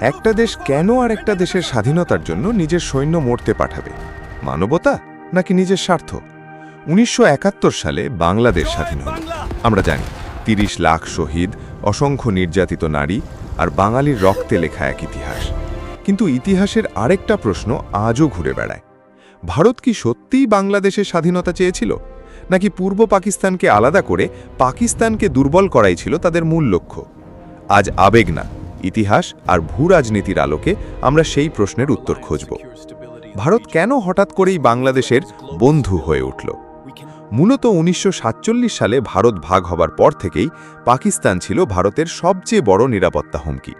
একটা দেশ কেন আর একটা দেশের স্বাধীনতার জন্য নিজের সৈন্য মরতে পাঠাবে? মানবতা নাকি নিজের স্বার্থ? ১৯৭১ সালে বাংলাদেশ স্বাধীন হল। আমরা জানি ৩০ লাখ শহীদ, অসংখ্য নির্যাতিত নারী আর বাঙালির রক্তে লেখা এক ইতিহাস। কিন্তু ইতিহাসের আরেকটা প্রশ্ন আজও ঘুরে বেড়ায়। ভারত কি সত্যিই বাংলাদেশের স্বাধীনতা চেয়েছিল, নাকি পূর্ব পাকিস্তানকে আলাদা করে পাকিস্তানকে দুর্বল করাই ছিল তাদের মূল লক্ষ্য? আজ আবেগ না, ইতিহাস আর ভূরাজনীতির আলোকে আমরা সেই প্রশ্নের উত্তর খুঁজব। ভারত কেন হঠাৎ করেই বাংলাদেশের বন্ধু হয়ে উঠল? মূলত ১৯৪৭ সালে ভারত ভাগ হবার পর থেকেই পাকিস্তান ছিল ভারতের সবচেয়ে বড় নিরাপত্তা হুমকি।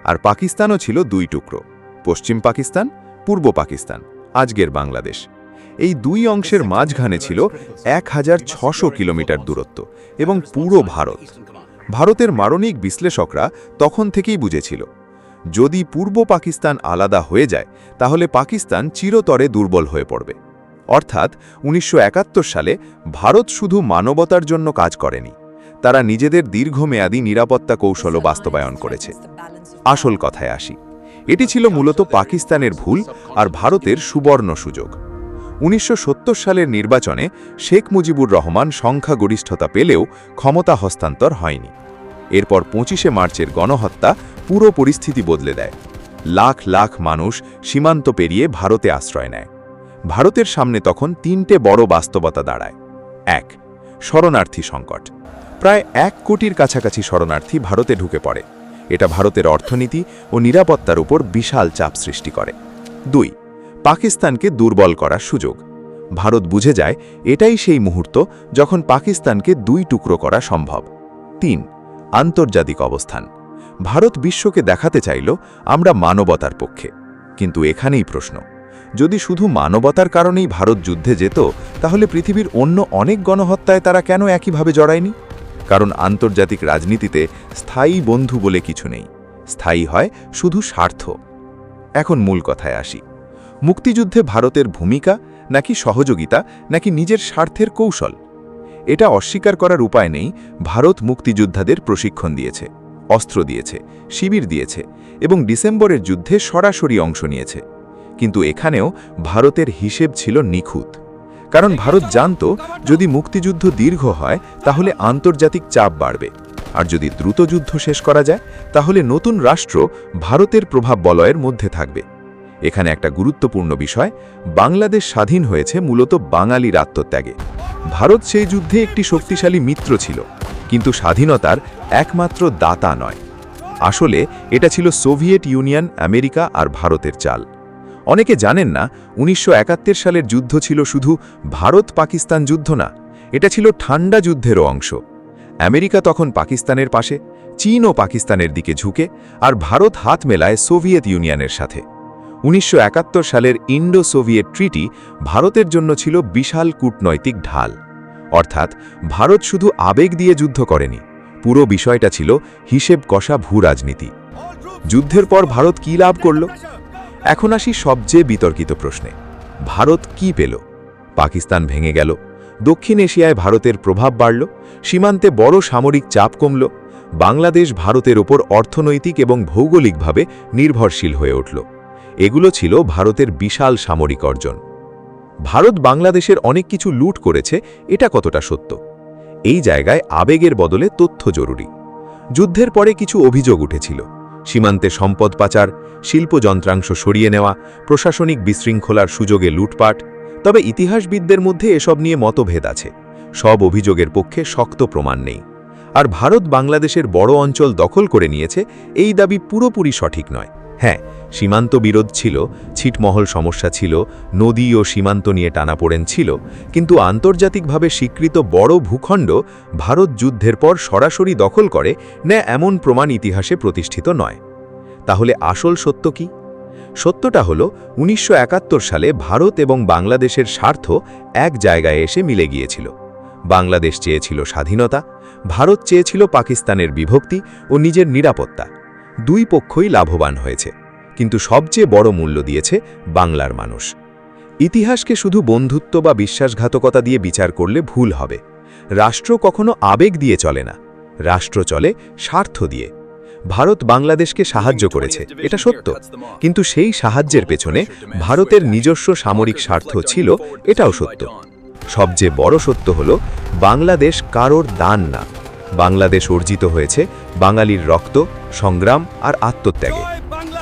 আর পাকিস্তানও ছিল দুই টুকরো, পশ্চিম পাকিস্তান, পূর্ব পাকিস্তান, আজকের বাংলাদেশ। এই দুই অংশের মাঝখানে ছিল ১৬০০ কিলোমিটার দূরত্ব এবং পুরো ভারত। ভারতের মারণিক বিশ্লেষকরা তখন থেকেই বুঝেছিল, যদি পূর্ব পাকিস্তান আলাদা হয়ে যায় তাহলে পাকিস্তান চিরতরে দুর্বল হয়ে পড়বে। অর্থাৎ ১৯৭১ সালে ভারত শুধু মানবতার জন্য কাজ করেনি, তারা নিজেদের দীর্ঘমেয়াদী নিরাপত্তা কৌশলও বাস্তবায়ন করেছে। আসল কথায় আসি, এটি ছিল মূলত পাকিস্তানের ভুল আর ভারতের সুবর্ণ সুযোগ। ১৯৭০ সালের নির্বাচনে শেখ মুজিবুর রহমান সংখ্যাগরিষ্ঠতা পেলেও ক্ষমতা হস্তান্তর হয়নি। এরপর ২৫শে মার্চের গণহত্যা পুরো পরিস্থিতি বদলে দেয়। লাখ লাখ মানুষ সীমান্ত পেরিয়ে ভারতে আশ্রয় নেয়। ভারতের সামনে তখন তিনটে বড় বাস্তবতা দাঁড়ায়। ১. শরণার্থী সংকট। প্রায় ১ কোটির কাছাকাছি শরণার্থী ভারতে ঢুকে পড়ে। এটা ভারতের অর্থনীতি ও নিরাপত্তার উপর বিশাল চাপ সৃষ্টি করে। ২. পাকিস্তানকে দুর্বল করার সুযোগ। ভারত বুঝে যায় এটাই সেই মুহূর্ত যখন পাকিস্তানকে দুই টুকরো করা সম্ভব। ৩. আন্তর্জাতিক অবস্থান। ভারত বিশ্বকে দেখাতে চাইল আমরা মানবতার পক্ষে। কিন্তু এখানেই প্রশ্ন, যদি শুধু মানবতার কারণেই ভারত যুদ্ধে যেত, তাহলে পৃথিবীর অন্য অনেক গণহত্যায় তারা কেন একইভাবে জড়ায়নি? কারণ আন্তর্জাতিক রাজনীতিতে স্থায়ী বন্ধু বলে কিছু নেই, স্থায়ী হয় শুধু স্বার্থ। এখন মূল কথায় আসি, মুক্তিযুদ্ধে ভারতের ভূমিকা নাকি সহযোগিতা, নাকি নিজের স্বার্থের কৌশল? এটা অস্বীকার করার উপায় নেই। ভারত মুক্তিযোদ্ধাদের প্রশিক্ষণ দিয়েছে, অস্ত্র দিয়েছে, শিবির দিয়েছে এবং ডিসেম্বরের যুদ্ধে সরাসরি অংশ নিয়েছে। কিন্তু এখানেও ভারতের হিসেব ছিল নিখুঁত। কারণ ভারত জানত, যদি মুক্তিযুদ্ধ দীর্ঘ হয় তাহলে আন্তর্জাতিক চাপ বাড়বে, আর যদি দ্রুত যুদ্ধ শেষ করা যায় তাহলে নতুন রাষ্ট্র ভারতের প্রভাব বলয়ের মধ্যে থাকবে। এখানে একটা গুরুত্বপূর্ণ বিষয়, বাংলাদেশ স্বাধীন হয়েছে মূলত বাঙালির আত্মত্যাগে। ভারত সেই যুদ্ধে একটি শক্তিশালী মিত্র ছিল, কিন্তু স্বাধীনতার একমাত্র দাতা নয়। আসলে এটা ছিল সোভিয়েত ইউনিয়ন, আমেরিকা আর ভারতের চাল। অনেকে জানেন না, ১৯৭১ সালের যুদ্ধ ছিল শুধু ভারত পাকিস্তান যুদ্ধ না, এটা ছিল ঠান্ডা যুদ্ধেরও অংশ। আমেরিকা তখন পাকিস্তানের পাশে, চীনও পাকিস্তানের দিকে ঝুঁকে, আর ভারত হাত মেলায় সোভিয়েত ইউনিয়নের সাথে। ১৯৭১ সালের ইন্ডো সোভিয়েত ট্রিটি ভারতের জন্য ছিল বিশাল কূটনৈতিক ঢাল। অর্থাৎ ভারত শুধু আবেগ দিয়ে যুদ্ধ করেনি, পুরো বিষয়টা ছিল হিসেব কষা ভূরাজনীতি। যুদ্ধের পর ভারত কী লাভ করল? এখন আসি সবচেয়ে বিতর্কিত প্রশ্নে, ভারত কি পেল? পাকিস্তান ভেঙে গেল, দক্ষিণ এশিয়ায় ভারতের প্রভাব বাড়ল, সীমান্তে বড় সামরিক চাপ কমল, বাংলাদেশ ভারতের ওপর অর্থনৈতিক এবং ভৌগোলিকভাবে নির্ভরশীল হয়ে উঠল। এগুলো ছিল ভারতের বিশাল সামরিক অর্জন। ভারত বাংলাদেশের অনেক কিছু লুট করেছে, এটা কতটা সত্য? এই জায়গায় আবেগের বদলে তথ্য জরুরি। যুদ্ধের পরে কিছু অভিযোগ উঠেছিল, সীমান্তে সম্পদ পাচার, শিল্প যন্ত্রাংশ সরিয়ে নেওয়া, প্রশাসনিক বিশৃঙ্খলার সুযোগে লুটপাট। তবে ইতিহাসবিদদের মধ্যে এসব নিয়ে মতভেদ আছে। সব অভিযোগের পক্ষে শক্ত প্রমাণ নেই। আর ভারত বাংলাদেশের বড় অঞ্চল দখল করে নিয়েছে, এই দাবি পুরোপুরি সঠিক নয়। হ্যাঁ, সীমান্ত বিরোধ ছিল, ছিটমহল সমস্যা ছিল, নদী ও সীমান্ত নিয়ে টানাপোড়েন ছিল, কিন্তু আন্তর্জাতিকভাবে স্বীকৃত বড় ভূখণ্ড ভারত যুদ্ধের পর সরাসরি দখল করে না, এমন প্রমাণ ইতিহাসে প্রতিষ্ঠিত নয়। তাহলে আসল সত্য কি? সত্যটা হলো, ১৯৭১ সালে ভারত এবং বাংলাদেশের স্বার্থ এক জায়গায় এসে মিলে গিয়েছিল। বাংলাদেশ চেয়েছিল স্বাধীনতা, ভারত চেয়েছিল পাকিস্তানের বিভক্তি ও নিজের নিরাপত্তা। দুই পক্ষই লাভবান হয়েছে, কিন্তু সবচেয়ে বড় মূল্য দিয়েছে বাংলার মানুষ। ইতিহাসকে শুধু বন্ধুত্ব বা বিশ্বাসঘাতকতা দিয়ে বিচার করলে ভুল হবে। রাষ্ট্র কখনো আবেগ দিয়ে চলে না, রাষ্ট্র চলে স্বার্থ দিয়ে। ভারত বাংলাদেশকে সাহায্য করেছে, এটা সত্য, কিন্তু সেই সাহায্যের পেছনে ভারতের নিজস্ব সামরিক স্বার্থ ছিল, এটাও সত্য। সবচেয়ে বড় সত্য হল বাংলাদেশ কারোর দান না, বাংলাদেশ অর্জিত হয়েছে বাঙালির রক্ত, সংগ্রাম আর আত্মত্যাগে।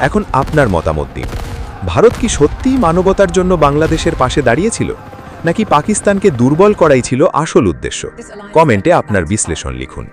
এখন আপনার মতামত দিন, ভারত কি সত্যিই মানবতার জন্য বাংলাদেশের পাশে দাঁড়িয়েছিল, নাকি পাকিস্তানকে দুর্বল করাই ছিল আসল উদ্দেশ্য? কমেন্টে আপনার বিশ্লেষণ লিখুন।